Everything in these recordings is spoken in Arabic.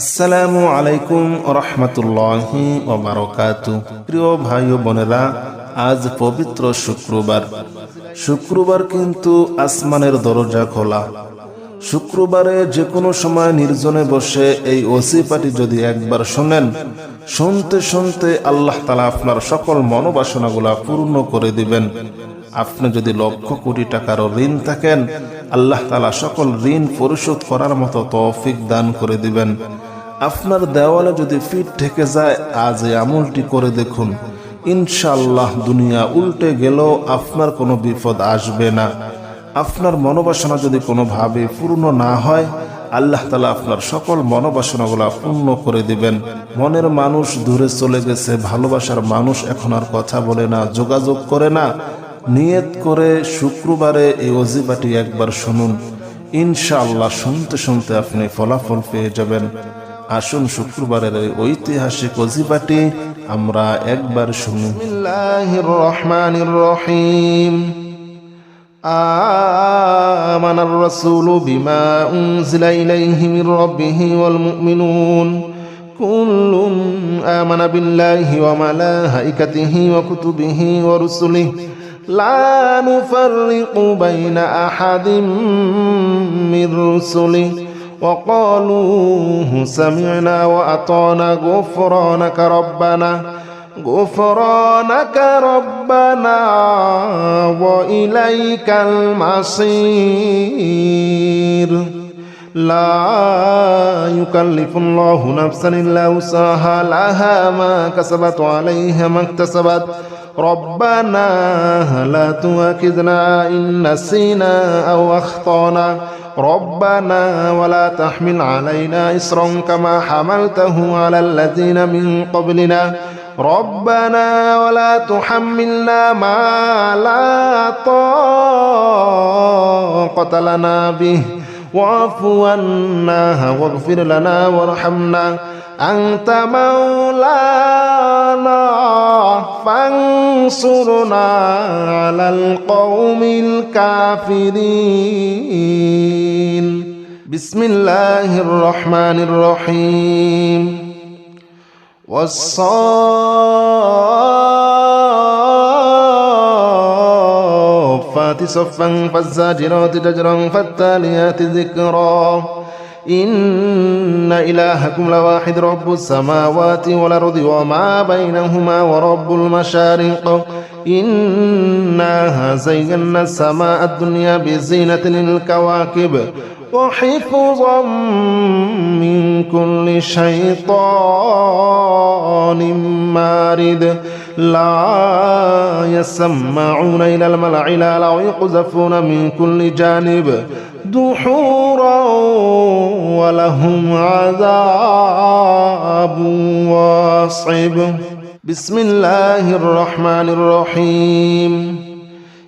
আসসালামু আলাইকুম রহমতুল্লাহি ওয়া বারাকাতুহু। প্রিয় ভাই ও বোনেরা, আজ পবিত্র শুক্রবার কিন্তু আসমানের দরজা খোলা। শুক্রবারে যে কোনো সময় নির্জনে বসে এই ওসিফাটি যদি একবার শোনেন, শুনতে শুনতে আল্লাহ তাআলা আপনার সকল মনোবাসনাগুলা পূর্ণ করে দিবেন। আপনি যদি লক্ষ কোটি টাকার ঋণ থাকেন, আল্লাহ তাআলা সকল ঋণ পরিশোধ করার মতো তৌফিক দান করে দিবেন। আপনার দেওয়ালে যদি ফিট ঠেকে যায়, আজ এই আমলটি করে দেখুন, ইনশাআল্লাহ দুনিয়া উল্টে গেলেও আপনার কোনো বিপদ আসবে না। আপনার মনোবাসনা যদি কোনোভাবে পূর্ণ না হয়, আল্লাহ তাআলা আপনার সকল মনোবাসনাগুলা পূর্ণ করে দিবেন। মনের মানুষ দূরে চলে গেছে, ভালোবাসার মানুষ এখন আর কথা বলে না, যোগাযোগ করে না। নিয়ত করে শুক্রবারে এই ওজিফাটি একবার শুনুন, ইনশাআল্লাহ শুনতে শুনতে আপনি ফলাফল পেয়ে যাবেন। আসুন শুক্রবারের এই ঐতিহাসিক ওজিফাটি আমরা একবার শুনি। বিসমিল্লাহির রহমানির রহিম। আমানার রাসূলু বিমা উনজিলা ইলাইহি মির রাব্বিহি ওয়াল মুমিনুন কুল্লুন আমানা বিল্লাহি ওয়া মালাইকাতিহি ওয়া কুতুবিহি ওয়া রুসুলিহি লা নুফাররিকু বাইনা আহাদিম মির রুসুলিহি وقالوا سمعنا وأطعنا غفرانك ربنا وإليك المصير لا يكلف الله نفسا إلا وسعها لها ما كسبت وعليها ما اكتسبت ربنا لا تؤاخذنا إن نسينا أو أخطأنا ربنا ولا تحمل علينا إصرا كما حملته على الذين من قبلنا ربنا ولا تحملنا ما لا طاقة لنا به واعف عنا واغفر لنا وارحمنا أنت مولانا فانصرنا على القوم الكافرين بسم الله الرحمن الرحيم والصافات صفا فالزاجرات زجرا فالتاليات ذكرا إن إلهكم لواحد رب السماوات والأرض وما بينهما ورب المشارق إنا زينا السماء الدنيا بزينة للكواكب وحفظا من كل شيطان مارد لا يسمعون إلى الملأ الأعلى ويقذفون من كل جانب دحورا ولهم عذاب واصب بسم الله الرحمن الرحيم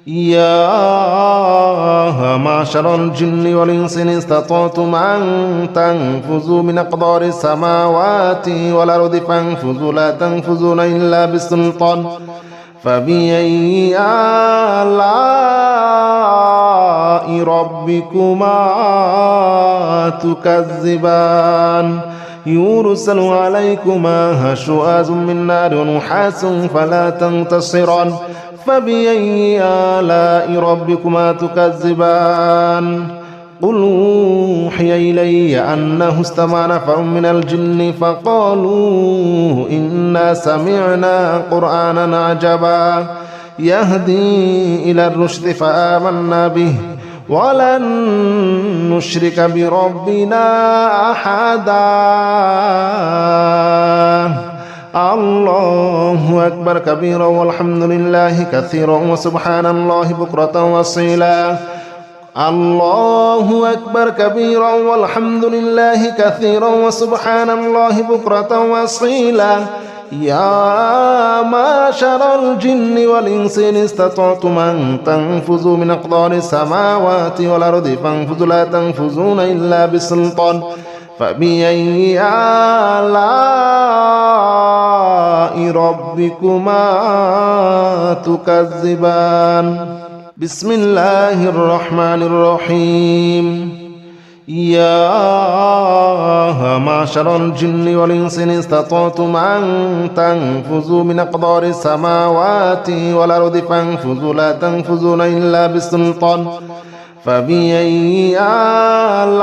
يا معشر الجن والإنس إن استطعتم أن تنفذوا من أقدار السماوات والأرض فانفذوا لا تنفذون إلا بسلطان فبأي آلاء ربكما تكذبان يرسل عليكما شواظ من نار ونحاس فلا تنتصران فبأي آلاء ربكما تكذبان قل أوحي إلي أنه استمع نفر من الجن فقالوا إنا سمعنا قرآنا عجبا يهدي إلى الرشد فآمنا به ولن نشرك بربنا أحدا الله أكبر كبيرا والحمد لله كثيرا وسبحان الله بكرة وأصيلا الله أكبر كبيرا والحمد لله كثيرا وسبحان الله بكرة وأصيلا يا معشر الجن والإنس إن استطعتم أن تنفذوا من أقدار السماوات والأرض فانفذوا لا تنفذون إلا بسلطان فبأي آلاء ربكما تكذبان بسم الله الرحمن الرحيم يا معشر الجن والإنس إن استطعتم أن تنفذوا من أقدار السماوات والأرض فانفذوا لا تنفذون إلا بسلطان فبأي آلاء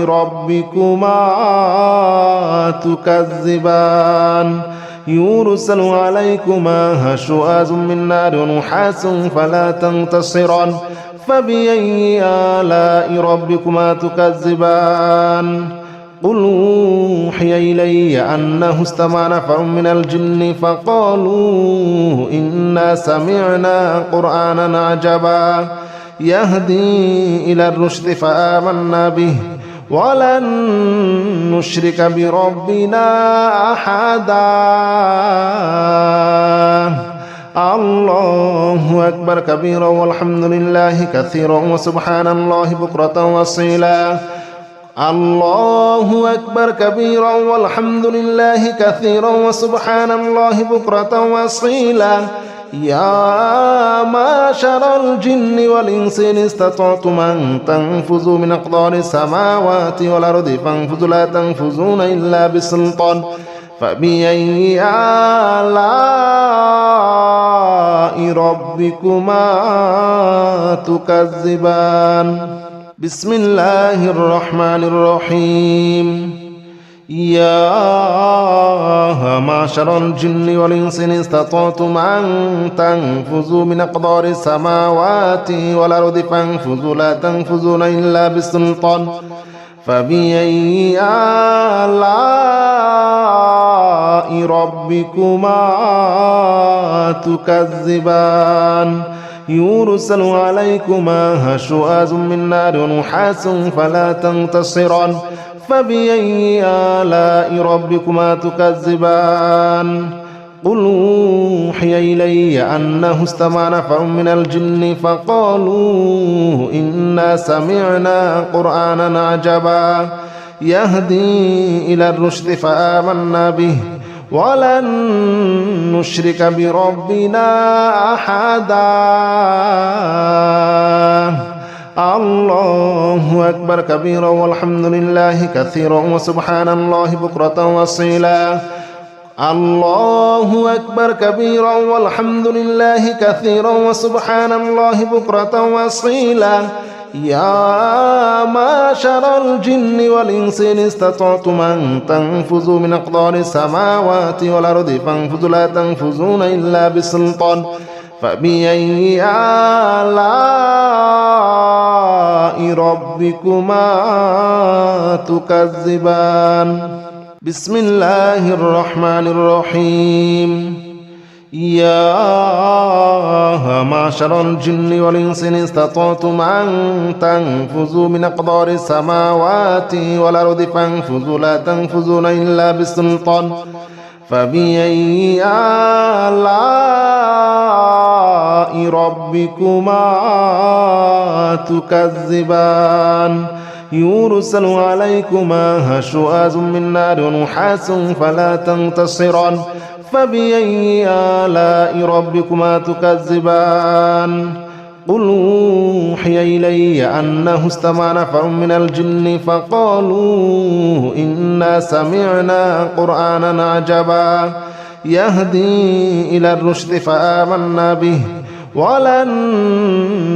ربكما تكذبان يرسل عليكما شواظ من نار ونحاس فلا تنتصران فبأي آلاء ربكما تكذبان قل أوحي إلي أنه استمع نفر من الجن فقالوا إنا سمعنا قرآنا عجبا يهدي إلى الرشد فآمنا به ولن نشرك بربنا أحدا الله أكبر كبيرا والحمد لله كثيرا وسبحان الله بكرة وأصيلا الله أكبر كبيرا والحمد لله كثيرا وسبحان الله بكرة وأصيلا يا معشر الجن والإنس إن استطعتم أن تنفذوا من أقدار السماوات والأرض فانفذوا لا تنفذون إلا بسلطان فبأي آلاء ربكما تكذبان بسم الله الرحمن الرحيم يا معشر الجن والإنس إن استطعتم أن تنفذوا من أقدار السماوات والأرض فانفذوا لا تنفذون إلا بسلطان فبأي آلاء ربكما تكذبان يرسل عليكما شواظ من نار ونحاس فلا تنتصران فبأي آلاء ربكما تكذبان قل أوحي إلي أنه استمع نفر من الجن فقالوا إنا سمعنا قرآنا عجبا يهدي إلى الرشد فآمنا به ولن نشرك بربنا أحدا الله أكبر كبيرا والحمد لله كثيرا وسبحان الله بكرة وأصيلا الله أكبر كبيرا والحمد لله كثيرا وسبحان الله بكرة وأصيلا يا معشر الجن والإنس إن استطعتم أن تنفذوا من أقدار السماوات والأرض فانفذوا لا تنفذون إلا بسلطان فبأي آلاء ربكما تكذبان بسم الله الرحمن الرحيم يا معشر الجن والإنس إن استطعتم أن تنفذوا من أقدار السماوات والأرض فانفذوا لا تنفذون إلا بسلطان فبأي آلاء ربكما تكذبان يرسل عليكما شواظ من نار ونحاس فلا تنتصران فبأي آلاء ربكما تكذبان قل أوحي إلي أنه استمع نفر من الجن فقالوا إنا سمعنا قرآنا عجبا يهدي إلى الرشد فآمنا به ولن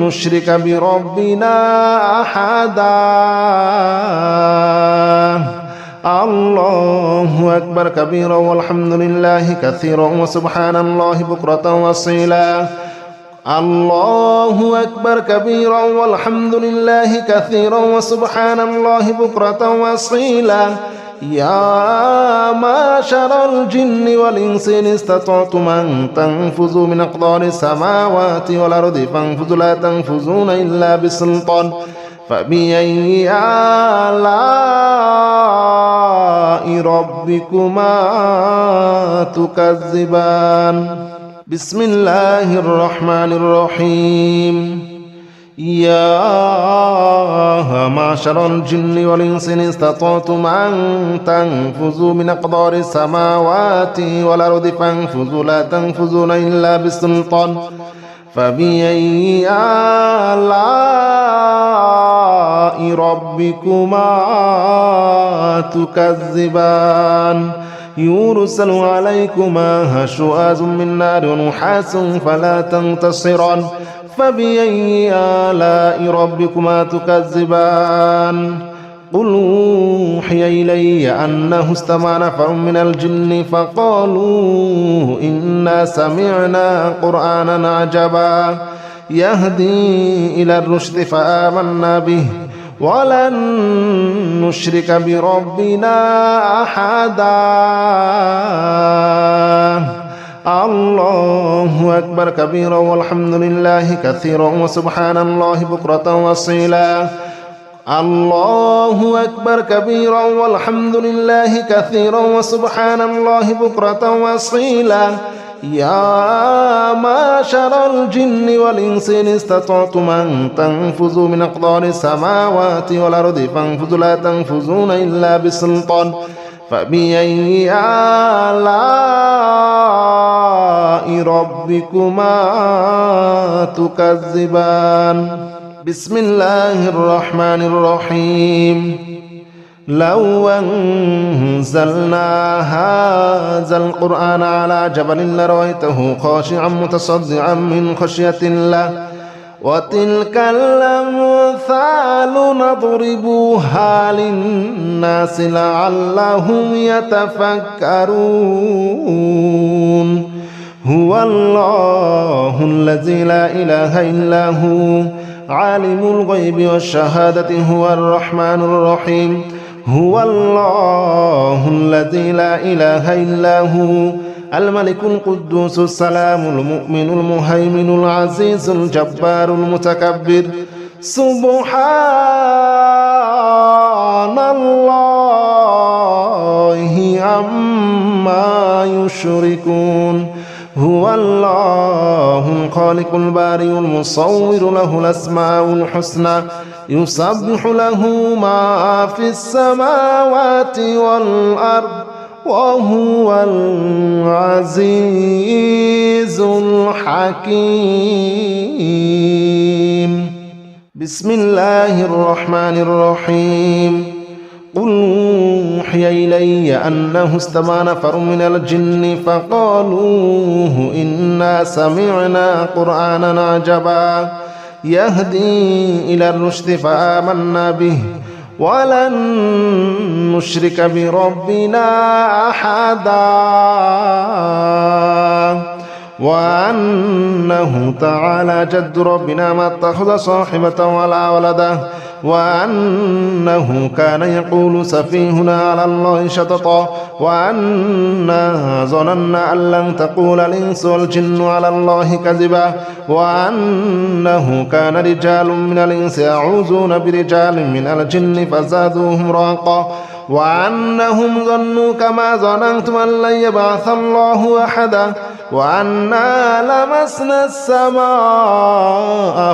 نشرك بربنا أحدا الله أكبر كبيرا والحمد لله كثيرا وسبحان الله بكرة وأصيلا الله أكبر كبيرا والحمد لله كثيرا وسبحان الله بكرة وأصيلا يا معشر الجن والإنس إن استطعتم أن تنفذوا من أقدار السماوات والأرض فانفذوا لا تنفذون إلا بسلطان فبأي آلاء ربكما تكذبان بسم الله الرحمن الرحيم يا معشر الجن والإنس إن استطعتم أن تنفذوا من أقدار السماوات والأرض فانفذوا لا تنفذون إلا بسلطان فبأي آلاء ربكما تكذبان يرسل عليكما شواظ من نار ونحاس فلا تنتصران فبأي آلاء ربكما تكذبان قل أوحي إلي أنه استمع نفر من الجن فقالوا إنا سمعنا قرآنا عجبا يهدي إلى الرشد فآمنا به ولن نشرك بربنا أحدا الله أكبر كبيرا والحمد لله كثيرا وسبحان الله بكرة وأصيلا الله أكبر كبيرا والحمد لله كثيرا وسبحان الله بكرة وأصيلا يا معشر الجن والإنس إن استطعتم أن تنفذوا من أقطار السماوات والأرض فانفذوا لا تنفذون إلا بسلطان فبأي آلاء ربكما تكذبان بسم الله الرحمن الرحيم لو أنزلنا هذا القرآن على جبل لرأيته خاشعا متصدعا من خشية الله وتلك الأمثال نضربها للناس لعلهم يتفكرون هو الله الذي لا إله إلا هو عالم الغيب والشهادة هو الرحمن الرحيم هو الله الذي لا إله إلا هو الملك القدوس السلام المؤمن المهيمن العزيز الجبار المتكبر سبحان الله عما يشركون هو الله الخالق البارئ المصور له الأسماء الحسنى يسبح له ما في السماوات والأرض وهو العزيز الحكيم بسم الله الرحمن الرحيم قل أوحي إلي أنه استمع نفر من الجن فقالوا إنا سمعنا قرآنا عجبا يهدي إلى الرشد فآمنا به ولن نشرك بربنا أحدا وأنه تعالى جد ربنا ما اتخذ صاحبة ولا ولدا وأنه كان يقول سفيهنا على الله شططا وأنا ظننا أن لن تقول الإنس والجن على الله كذبا وأنه كان رجال من الإنس يعوذون برجال من الجن فزادوهم رهقا وأنهم ظنوا كما ظننتم أن لن يبعث الله أحدا وأنا لمسنا السماء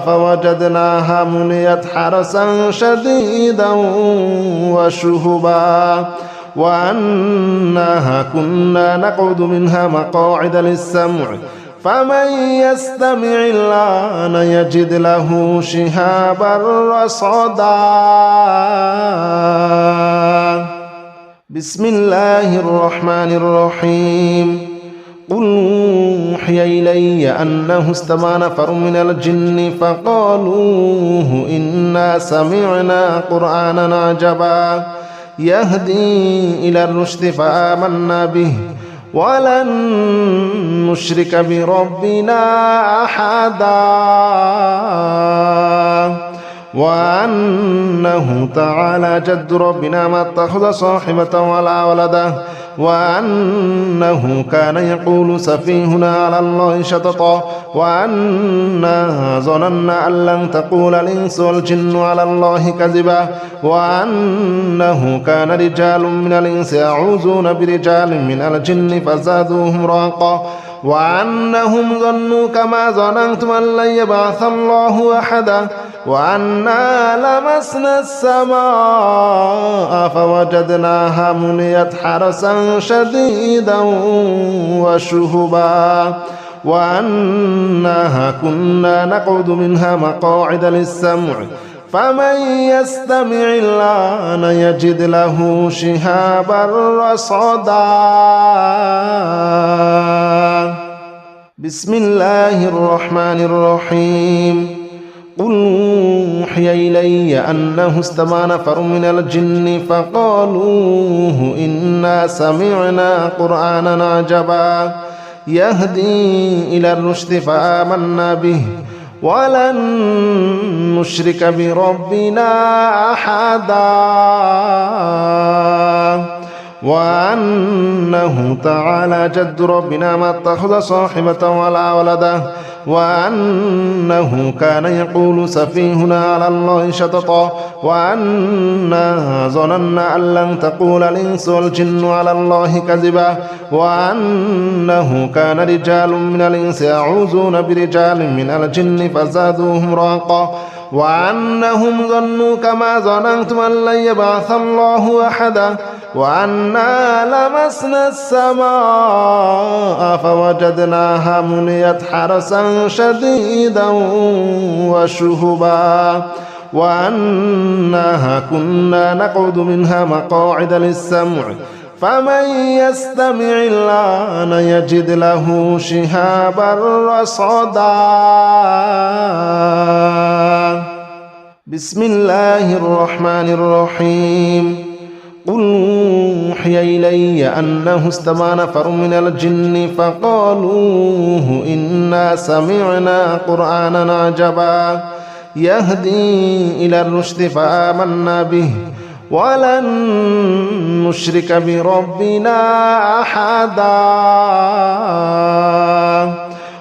فوجدناها مليت حرسا شديدا وشهبا وأنها كنا نقعد منها مقاعد للسمع فمن يستمع الآن يجد له شهابا رصدا بسم الله الرحمن الرحيم قل أوحي إلي أنه استمع نفر من الجن فقالوا إنا سمعنا قرآنا عجبا يهدي إلى الرشد فآمنا به ولن نشرك بربنا أحدا وأنه تعالى جد ربنا ما اتخذ صاحبة ولا ولدا وأنه كان يقول سفيهنا على الله شططا وأنا ظننا أن لن تقول الإنس والجن على الله كذبا وأنه كان رجال من الإنس يعوذون برجال من الجن فزادوهم رهقا وأنهم ظنوا كما ظننتم أن لن يبعث الله أحدا وأنا لمسنا السماء فوجدناها مليت حرسا شديدا وشهبا وأنها كنا نقعد منها مقاعد للسمع فمن يستمع الآن يجد له شهابا رصدا بسم الله الرحمن الرحيم قل أوحي إلي أنه استمع نفر من الجن فقالوا إنا سمعنا قرآنا عجبا يهدي إلى الرشد فآمنا به ولن نشرك بربنا أحدا وأنه تعالى جد ربنا ما اتخذ صاحبة ولا ولدا وأنه كان يقول سفيهنا على الله شططا وأنا ظننا أن لن تقول الإنس والجن على الله كذبا وأنه كان رجال من الإنس يعوذون برجال من الجن فزادوهم رهقا وأنهم ظنوا كما ظننتم أن لن يبعث الله أحدا وأنا لمسنا السماء فوجدناها مليت حرسا شديدا وشهبا وأنها كنا نقعد منها مقاعد للسمع فمن يستمع الآن يجد له شهابا رصدا بسم الله الرحمن الرحيم قل أوحي إلي أنه استمع نفر من الجن فقالوا إنا سمعنا قرآنا عجبا يهدي إلى الرشد فآمنا به ولن نشرك بربنا أحدا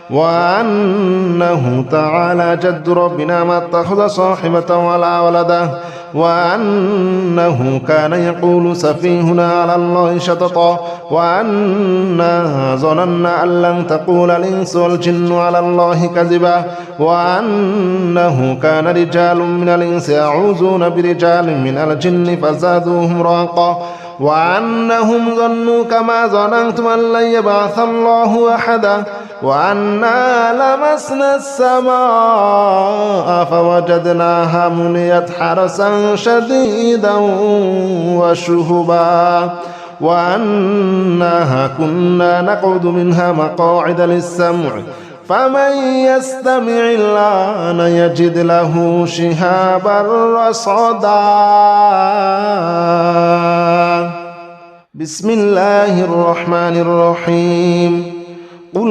وأنه تعالى جد ربنا ما اتخذ صاحبة ولا ولدا وأنه كان يقول سفيهنا على الله شططا وأنا ظننا أن لن تقول الإنس والجن على الله كذبا وأنه كان رجال من الإنس يعوذون برجال من الجن فزادوهم رهقا وأنهم ظنوا كما ظننتم أن لن يبعث الله أحدا وأنا لمسنا السماء فوجدناها مليت حرسا شديدا وشهبا وأنها كنا نقعد منها مقاعد للسمع فمن يستمع الآن يجد له شهابا رصدا بسم الله الرحمن الرحيم قل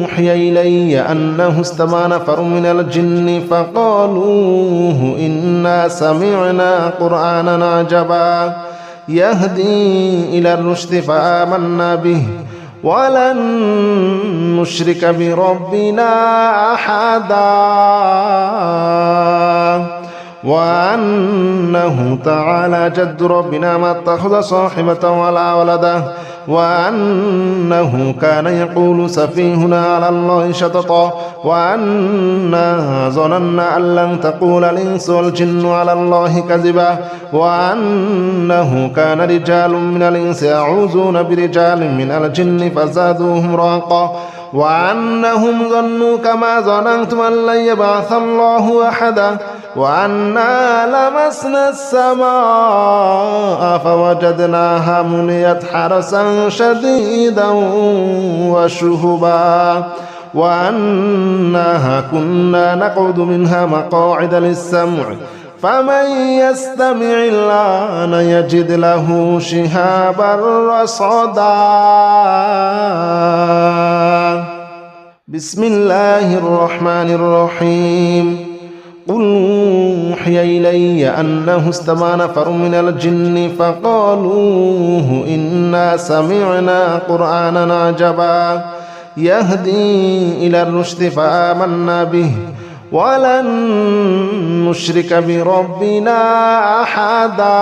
أوحي إلي أنه استمع نفر من الجن فقالوا إنا سمعنا قرآنا عجبا يهدي إلى الرشد فآمنا به ولن نشرك بربنا أحدا وأنه تعالى جد ربنا ما اتخذ صاحبة ولا ولدا وأنه كان يقول سفيهنا على الله شططا وأنا ظننا أن لن تقول الإنس والجن على الله كذبا وأنه كان رجال من الإنس يعوذون برجال من الجن فزادوهم رهقا وأنهم ظنوا كما ظننتم أن لن يبعث الله أحدا وأنا لمسنا السماء فوجدناها مليت حرسا شديدا وشهبا وأنها كنا نقعد منها مقاعد للسمع فمن يستمع الآن يجد له شهابا رصدا بسم الله الرحمن الرحيم قل أوحي إلي أنه استمع نفر من الجن فقالوا إنا سمعنا قرآنا عجبا يهدي إلى الرشد فآمنا به ولن نشرك بربنا أحدا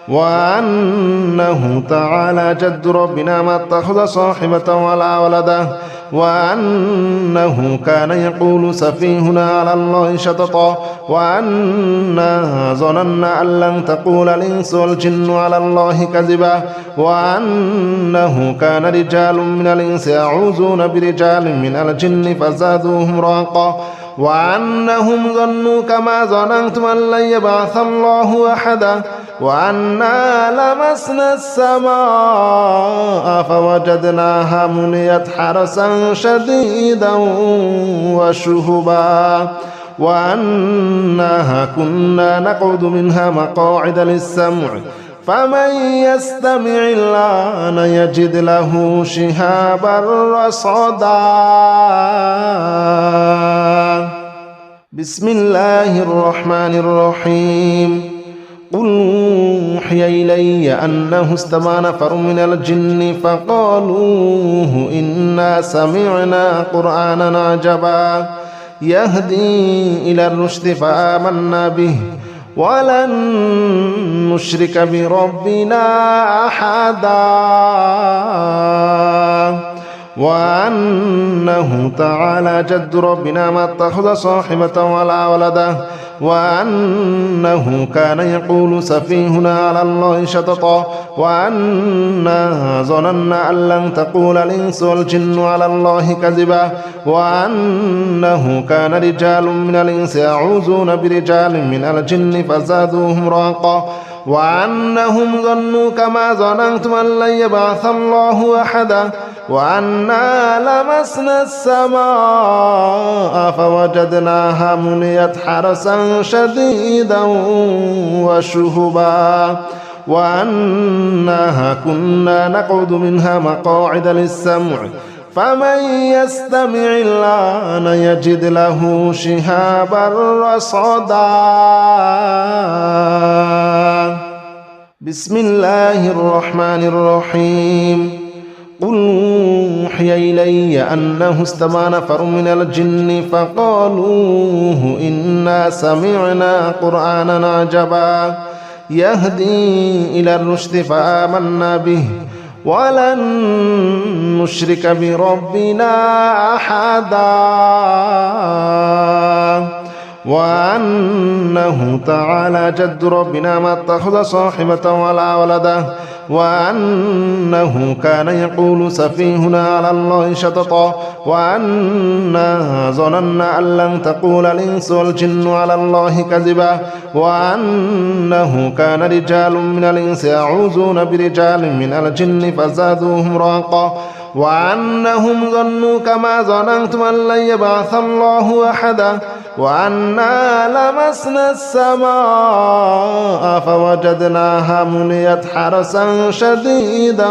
وأنه تعالى جد ربنا ما اتخذ صاحبة ولا ولدا وأنه كان يقول سفيهنا على الله شططا وأنا ظننا أن لن تقول الإنس والجن على الله كذبا وأنه كان رجال من الإنس يعوذون برجال من الجن فزادوهم رهقا وأنهم ظنوا كما ظننتم أن لن يبعث الله أحدا وأنا لمسنا السماء فوجدناها مليت حرسا شديدا وشهبا وأنها كنا نقعد منها مقاعد للسمع فمن يستمع الآن يجد له شهابا رصدا. بسم الله الرحمن الرحيم. قل أوحي إلي أنه استمع نفر من الجن فقالوا إنا سمعنا قرآنا عجبا يهدي إلى الرشد فآمنا به ولن نشرك بربنا أحدا وأنه تعالى جد ربنا ما اتخذ صاحبة ولا ولدا وأنه كان يقول سفيهنا على الله شططا وأنا ظننا أن لن تقول الإنس والجن على الله كذبا وأنه كان رجال من الإنس يعوذون برجال من الجن فزادوهم رهقا وأنهم ظنوا كما ظننتم أن لن يبعث الله أحدا وأنا لمسنا السماء فوجدناها مليت حرسا شديدا وشهبا وأنها كنا نقعد منها مقاعد للسمع فمن يستمع الآن يجد له شهابا رصدا. بسم الله الرحمن الرحيم. قل أوحي إلي أنه استمع نفر من الجن فقالوا إنا سمعنا قرآنا عجبا يهدي إلى الرشد فآمنا به ولن نشرك بربنا أحدا وأنه تعالى جد ربنا ما اتخذ صاحبة ولا ولدا وأنه كان يقول سفيهنا على الله شططا وأنا ظننا أن لن تقول الإنس والجن على الله كذبا وأنه كان رجال من الإنس يعوذون برجال من الجن فزادوهم رهقا وأنهم ظنوا كما ظننتم أن لن يبعث الله أحدا وأنا لمسنا السماء فوجدناها مليت حرسا شديدا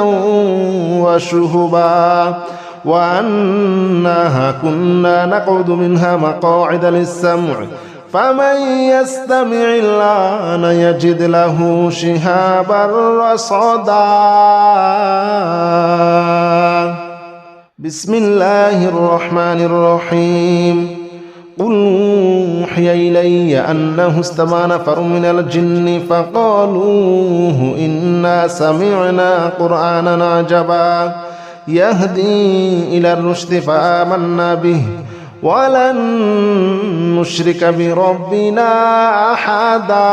وشهبا وأنها كنا نقعد منها مقاعد للسمع فمن يستمع الآن يجد له شهابا رصدا. بسم الله الرحمن الرحيم. قل أوحي إلي أنه استمع نفر من الجن فقالوا إنا سمعنا قرآنا عجبا يهدي إلى الرشد فآمنا به ولن نشرك بربنا أحدا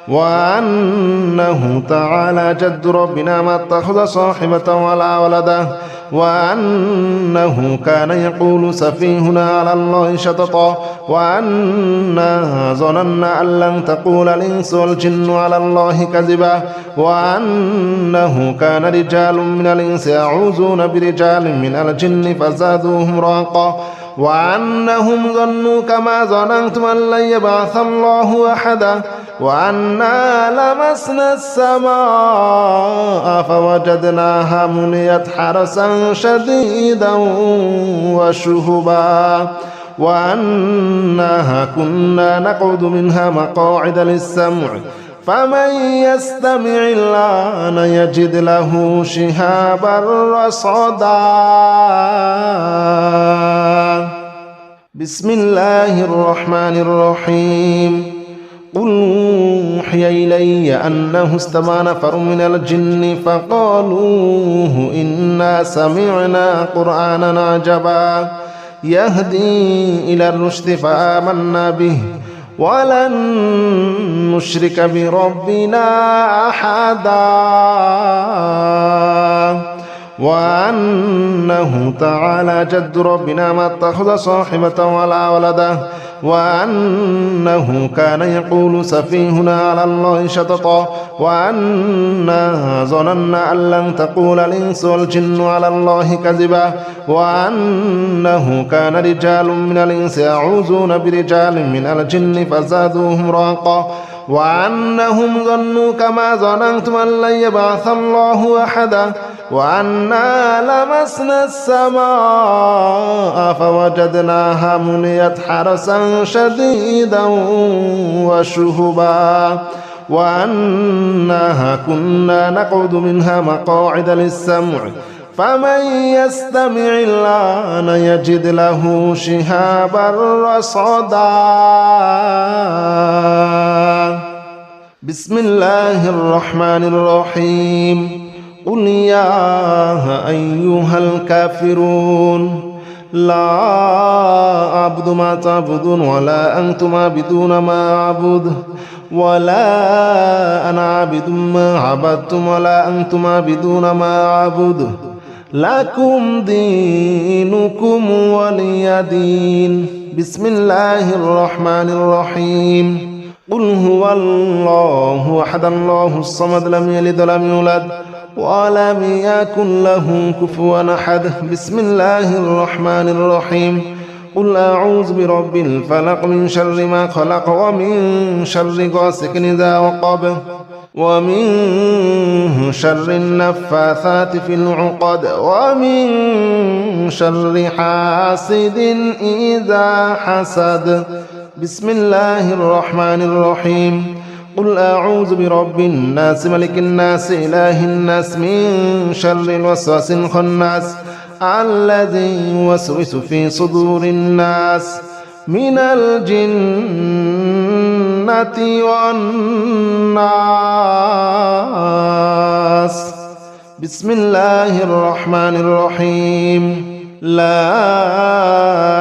وأنه تعالى جد ربنا ما اتخذ صاحبة ولا ولدا وأنه كان يقول سفيهنا على الله شططا وأنا ظننا أن لن تقول الإنس والجن على الله كذبا وأنه كان رجال من الإنس يعوذون برجال من الجن فزادوهم رهقا وأنهم ظنوا كما ظننتم أن لن يبعث الله أحدا وأنا لمسنا السماء فوجدناها مليت حرسا شديدا وشهبا وأنها كنا نقعد منها مقاعد للسمع فمن يستمع الآن يجد له شهابا رصدا. بسم الله الرحمن الرحيم. قل أوحي إلي أنه استمع نفر من الجن فقالوا إنا سمعنا قرآنا عجبا يهدي إلى الرشد فآمنا به ولن نشرك بربنا أحدا وأنه تعالى جد ربنا ما اتخذ صاحبة ولا ولدا وأنه كان يقول سفيهنا على الله شططا وأنا ظننا أن لن تقول الإنس والجن على الله كذبا وأنه كان رجال من الإنس يعوذون برجال من الجن فزادوهم رهقا وأنهم ظنوا كما ظننتم أن لن يبعث الله أحدا وأنا لمسنا السماء فوجدناها مليت حرسا شديدا وشهبا وأنها كنا نقعد منها مقاعد للسمع فمن يستمع الآن يجد له شهابا رصدا بسم الله الرحمن الرحيم قل يا أيها الكافرون لا أعبد ما تعبدون ولا أنتم عابدون ما أعبد ولا أنا عابد ما عبدتم ولا أنتم عابدون ما أعبد لكم دينكم ولي دين بسم الله الرحمن الرحيم قل هو الله أحد الله الصمد لم يلد ولم يولد ولم يكن له كفوا أحد بسم الله الرحمن الرحيم قل أعوذ برب الفلق من شر ما خلق ومن شر غاسق إذا وقب ومن شر النفاثات في العقد ومن شر حاسد إذا حسد بسم الله الرحمن الرحيم قل أعوذ برب الناس ملك الناس إله الناس من شر الوسواس الخناس الذي يوسوس في صدور الناس من الجنة والناس بسم الله الرحمن الرحيم لا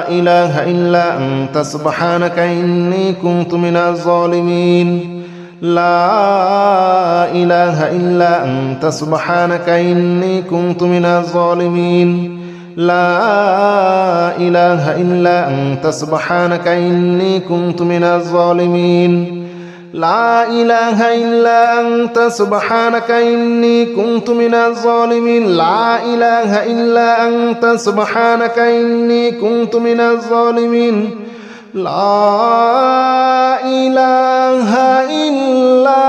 إله إلا أنت سبحانك إني كنت من الظالمين لا إله إلا أنت سبحانك إني كنت من الظالمين لا إله إلا أنت سبحانك إني كنت من الظالمين لا إله إلا أنت سبحانك إني كنت من الظالمين لا إله إلا أنت سبحانك إني كنت من الظالمين لا إله إلا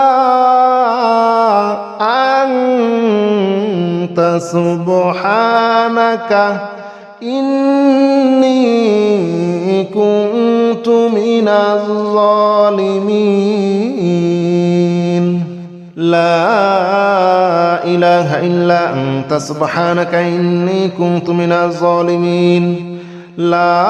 أنت سبحانك إني كنت من الظالمين لا إله إلا أنت سبحانك إني كنت من الظالمين لا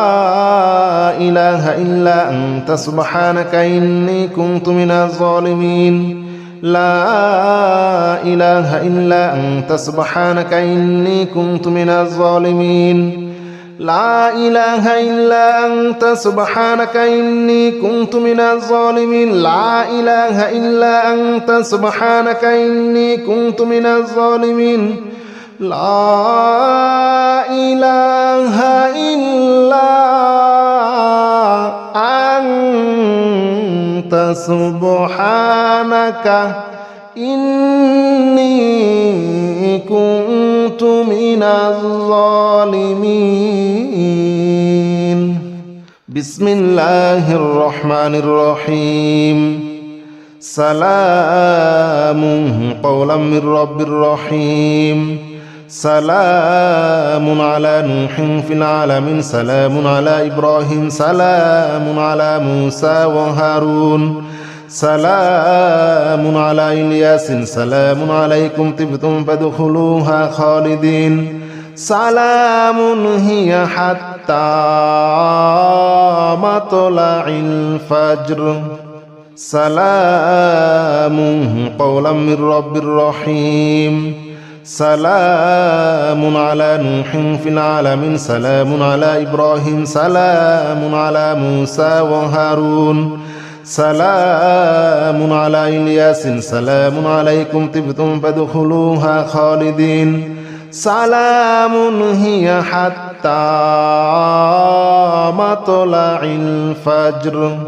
إله إلا أنت سبحانك إني كنت من الظالمين لا إله إلا أنت سبحانك إني كنت من الظالمين لا إله إلا أنت سبحانك إني كنت من الظالمين لا إله إلا أنت سبحانك إني كنت من الظالمين لا إله إلا أنت سبحانك إني كنت من الظالمين بسم الله الرحمن الرحيم سلام قولا من رب رحيم سلام على نوح في العالمين سلام على إبراهيم سلام على موسى وهارون سلام على إلياس سلام عليكم طبتم فادخلوها خالدين سلام هي حتى مطلع الفجر سلام قولا من رب رحيم سلام على نوح في العالمين سلام على إبراهيم سلام على موسى وهارون سلام على إلياس سلام عليكم طبتم فادخلوها خالدين سلام هي حتى مطلع الفجر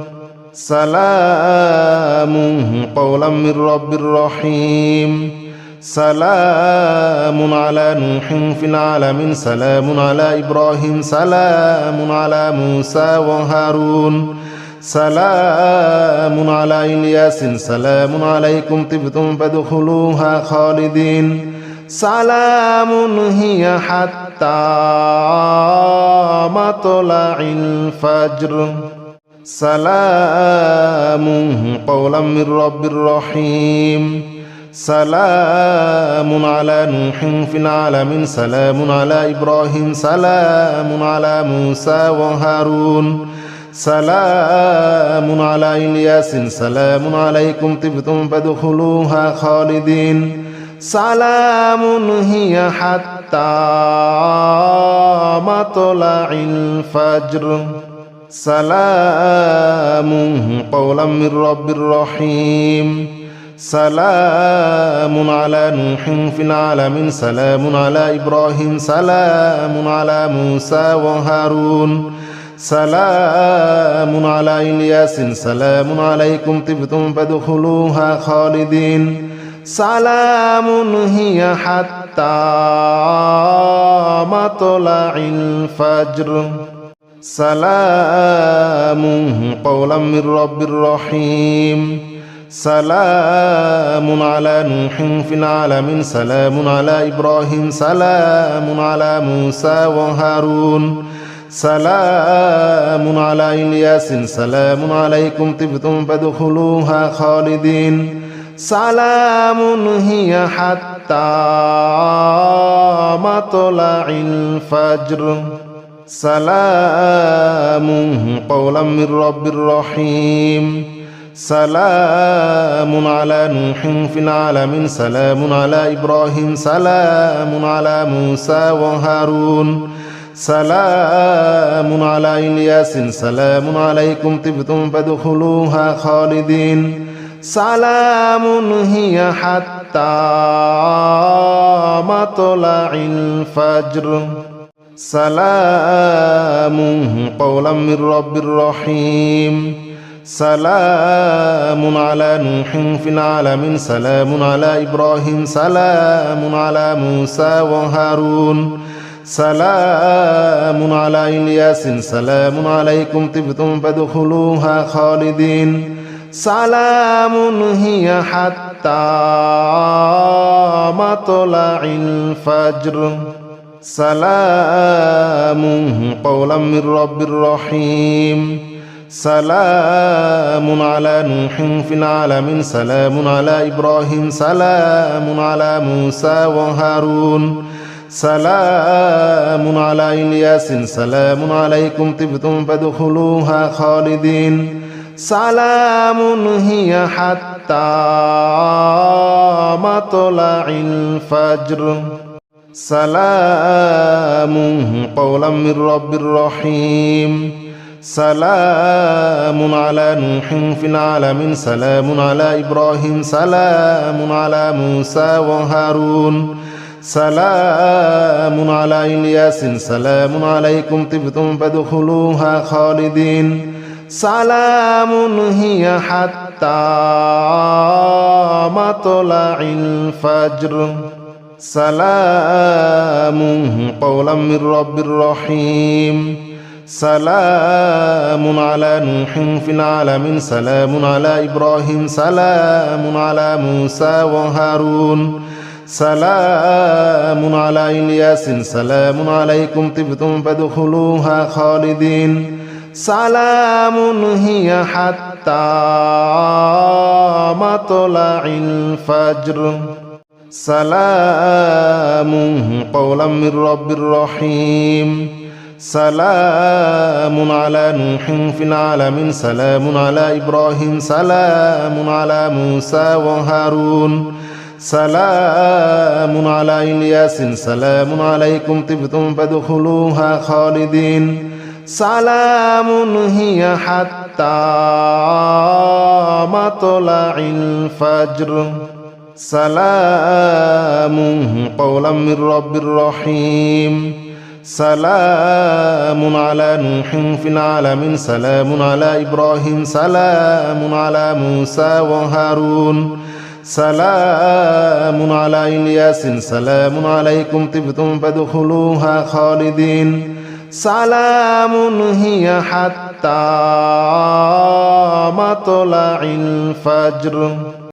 سلام قولا من رب رحيم سلام على نوح في العالمين سلام على إبراهيم سلام على موسى وهارون سلام على إلياس سلام عليكم طبتم فادخلوها خالدين سلام هي حتى مطلع الفجر سلام قولا من رب رحيم سلام على نوح في العالمين سلام على إبراهيم سلام على موسى وهارون سلام على إلياس سلام عليكم طبتم فادخلوها خالدين سلام هي حتى مطلع الفجر سلام قولا من رب رحيم سلام على نوح في العالمين سلام على إبراهيم سلام على موسى وهارون سلام على إلياس سلام عليكم طبتم فادخلوها خالدين سلام هي حتى مطلع الفجر سلام قولا من رب رحيم سلام على نوح في العالمين سلام على إبراهيم سلام على موسى وهارون سلام على إلياس سلام عليكم طبتم فادخلوها خالدين سلام هي حتى مطلع الفجر سلام قولا من رب رحيم سلام على نوح في العالمين سلام على إبراهيم سلام على موسى وهارون سلام على إلياس سلام عليكم طبتم فادخلوها خالدين سلام هي حتى مطلع الفجر سلام قولا من رب رحيم سلام على نوح في العالمين سلام على إبراهيم سلام على موسى وهارون سلام على إلياس سلام عليكم طبتم فادخلوها خالدين سلام هي حتى مطلع الفجر سلام قولا من رب رحيم سلام على نوح في العالمين سلام على إبراهيم سلام على موسى وهارون سلام على إلياس سلام عليكم طبتم فادخلوها خالدين سلام هي حتى مطلع الفجر سلام قولا من رب رحيم سلام على نوح في العالمين سلام على إبراهيم سلام على موسى وهارون سلام على إلياس سلام عليكم طبتم فادخلوها خالدين سلام هي حتى مطلع الفجر سلام قولا من رب رحيم سلام على نوح في العالمين سلام على إبراهيم سلام على موسى وهارون سلام على إلياس سلام عليكم طبتم فادخلوها خالدين سلام هي حتى مطلع الفجر سلام قولا من رب رحيم سلام على نوح في العالمين سلام على إبراهيم سلام على موسى وهارون سلام على إلياس سلام عليكم طبتم فادخلوها خالدين سلام هي حتى مطلع الفجر سلام قولا من رب رحيم سلام على نوح في العالمين سلام على إبراهيم سلام على موسى وهارون سلام على إلياس سلام عليكم طبتم فادخلوها خالدين سلام هي حتى مطلع الفجر